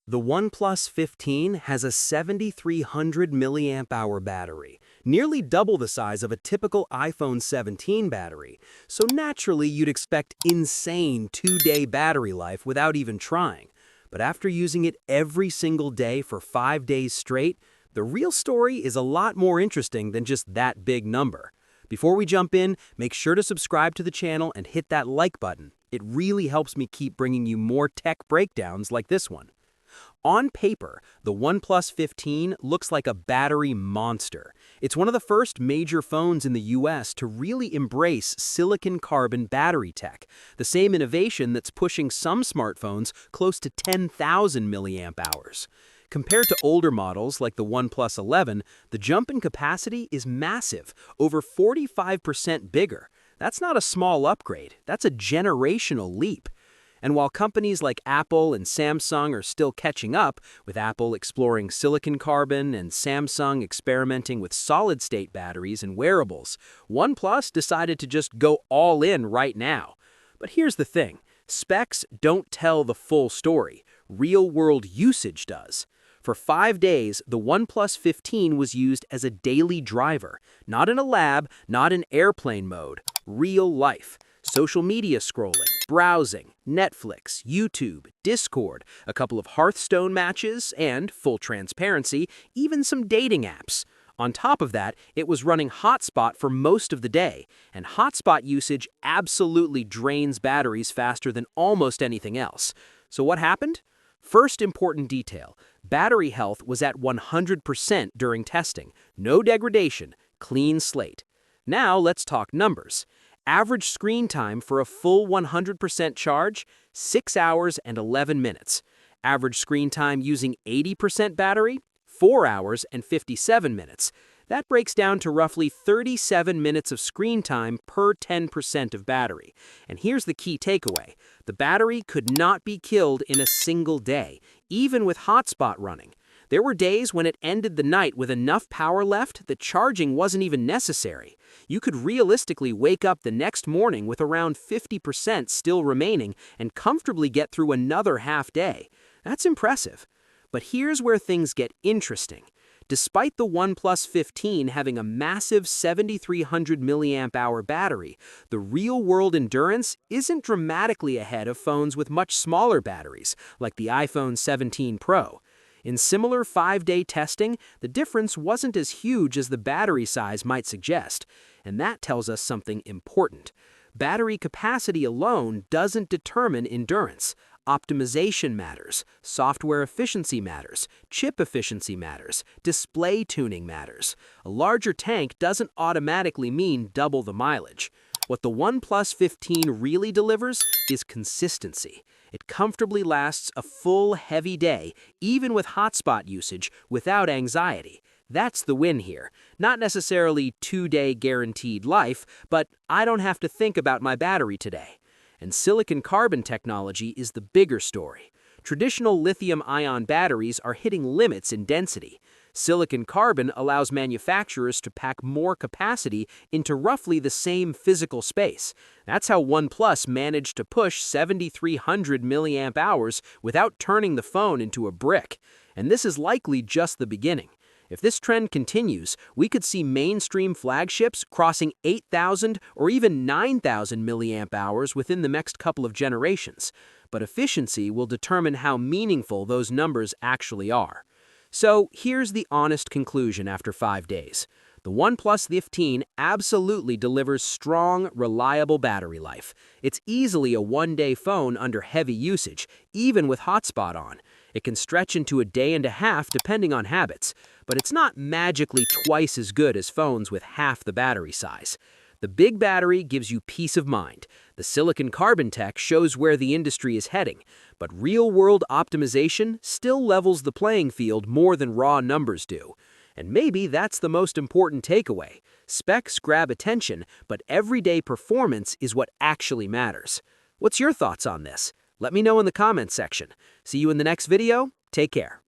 The OnePlus 15 has a 7,300 milliamp hour battery, nearly double the size of a typical iPhone 17 battery, so naturally you'd expect insane 2-day battery life without even trying. But after using it every single day for 5 days straight, the real story is a lot more interesting than just that big number. Before we jump in, make sure to subscribe to the channel and hit that like button. It really helps me keep bringing you more tech breakdowns like this one. On paper, the OnePlus 15 looks like a battery monster. It's one of the first major phones in the US to really embrace silicon carbon battery tech, the same innovation that's pushing some smartphones close to 10,000 milliamp hours. Compared to older models like the OnePlus 11, the jump in capacity is massive, over 45% bigger. That's not a small upgrade, that's a generational leap. And while companies like Apple and Samsung are still catching up, with Apple exploring silicon carbon and Samsung experimenting with solid-state batteries and wearables, OnePlus decided to just go all in right now. But here's the thing, specs don't tell the full story, real-world usage does. For 5 days, the OnePlus 15 was used as a daily driver, not in a lab, not in airplane mode, real life. Social media scrolling, browsing, Netflix, YouTube, Discord, a couple of Hearthstone matches, and, full transparency, even some dating apps. On top of that, it was running hotspot for most of the day, and hotspot usage absolutely drains batteries faster than almost anything else. So what happened? First important detail, battery health was at 100% during testing. No degradation, clean slate. Now let's talk numbers. Average screen time for a full 100% charge, 6 hours and 11 minutes. Average screen time using 80% battery, 4 hours and 57 minutes. That breaks down to roughly 37 minutes of screen time per 10% of battery. And here's the key takeaway. The battery could not be killed in a single day, even with hotspot running. There were days when it ended the night with enough power left that charging wasn't even necessary. You could realistically wake up the next morning with around 50% still remaining and comfortably get through another half day. That's impressive. But here's where things get interesting. Despite the OnePlus 15 having a massive 7,300 milliamp hour battery, the real-world endurance isn't dramatically ahead of phones with much smaller batteries, like the iPhone 17 Pro. In similar 5-day testing, the difference wasn't as huge as the battery size might suggest, and that tells us something important. Battery capacity alone doesn't determine endurance. Optimization matters, software efficiency matters, chip efficiency matters, display tuning matters. A larger tank doesn't automatically mean double the mileage. What the OnePlus 15 really delivers is consistency. It comfortably lasts a full, heavy day, even with hotspot usage, without anxiety. That's the win here. Not necessarily 2-day guaranteed life, but I don't have to think about my battery today. And silicon carbon technology is the bigger story. Traditional lithium-ion batteries are hitting limits in density. Silicon carbon allows manufacturers to pack more capacity into roughly the same physical space. That's how OnePlus managed to push 7,300 milliamp hours without turning the phone into a brick. And this is likely just the beginning. If this trend continues, we could see mainstream flagships crossing 8,000 or even 9,000 milliamp hours within the next couple of generations. But efficiency will determine how meaningful those numbers actually are. So here's the honest conclusion after 5 days. The OnePlus 15 absolutely delivers strong, reliable battery life. It's easily a 1-day phone under heavy usage, even with hotspot on. It can stretch into a day and a half depending on habits, but it's not magically twice as good as phones with half the battery size. The big battery gives you peace of mind. The silicon carbon tech shows where the industry is heading, but real-world optimization still levels the playing field more than raw numbers do. And maybe that's the most important takeaway. Specs grab attention, but everyday performance is what actually matters. What's your thoughts on this? Let me know in the comments section. See you in the next video. Take care.